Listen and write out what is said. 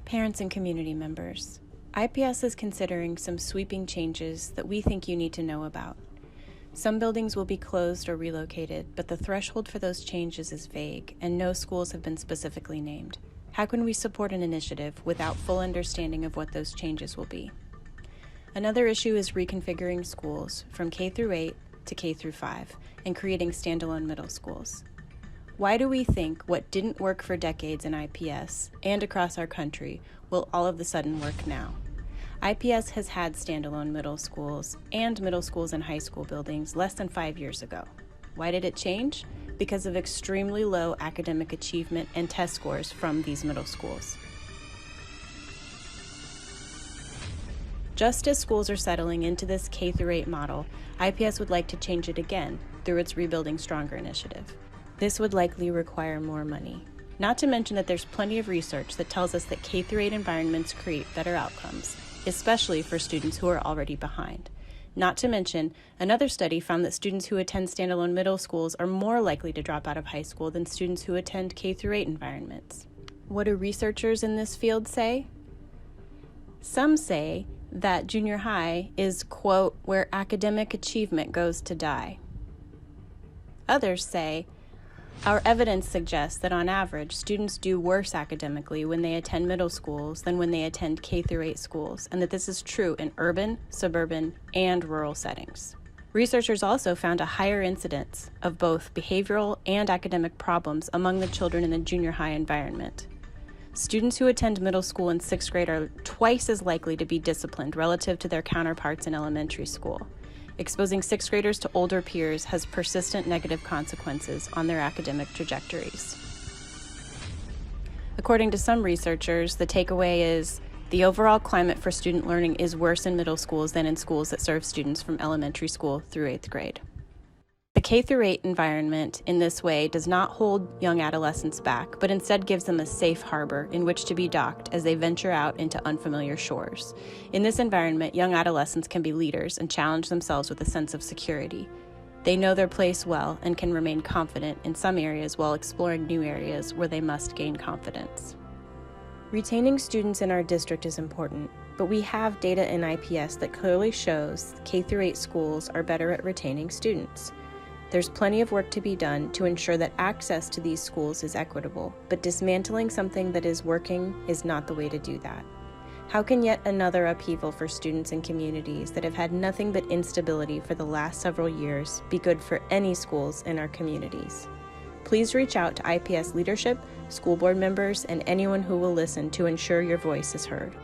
Parents and community members, IPS is considering some sweeping changes that we think you need to know about. Some buildings will be closed or relocated, but the threshold for those changes is vague, and no schools have been specifically named. How can we support an initiative without full understanding of what those changes will be? Another issue is reconfiguring schools from K through 8 to K through 5 and creating standalone middle schools. Why do we think what didn't work for decades in IPS and across our country will all of a sudden work now? IPS has had standalone middle schools and middle schools and high school buildings less than 5 years ago. Why did it change? Because of extremely low academic achievement and test scores from these middle schools. Just as schools are settling into this K through 8 model, IPS would like to change it again through its Rebuilding Stronger initiative. This would likely require more money. Not to mention that there's plenty of research that tells us that K through 8 environments create better outcomes, especially for students who are already behind. Not to mention, another study found that students who attend standalone middle schools are more likely to drop out of high school than students who attend K through 8 environments. What do researchers in this field say? Some say that junior high is, quote, where academic achievement goes to die. Others say, our evidence suggests that on average, students do worse academically when they attend middle schools than when they attend K through 8 schools, and that this is true in urban, suburban, and rural settings. Researchers also found a higher incidence of both behavioral and academic problems among the children in the junior high environment. Students who attend middle school and 6th grade are twice as likely to be disciplined relative to their counterparts in elementary school. Exposing 6th graders to older peers has persistent negative consequences on their academic trajectories. According to some researchers, the takeaway is the overall climate for student learning is worse in middle schools than in schools that serve students from elementary school through 8th grade. The K through 8 environment in this way does not hold young adolescents back, but instead gives them a safe harbor in which to be docked as they venture out into unfamiliar shores. In this environment, young adolescents can be leaders and challenge themselves with a sense of security. They know their place well and can remain confident in some areas while exploring new areas where they must gain confidence. Retaining students in our district is important, but we have data in IPS that clearly shows K through 8 schools are better at retaining students. There's plenty of work to be done to ensure that access to these schools is equitable, but dismantling something that is working is not the way to do that. How can yet another upheaval for students and communities that have had nothing but instability for the last several years be good for any schools in our communities? Please reach out to IPS leadership, school board members, and anyone who will listen to ensure your voice is heard.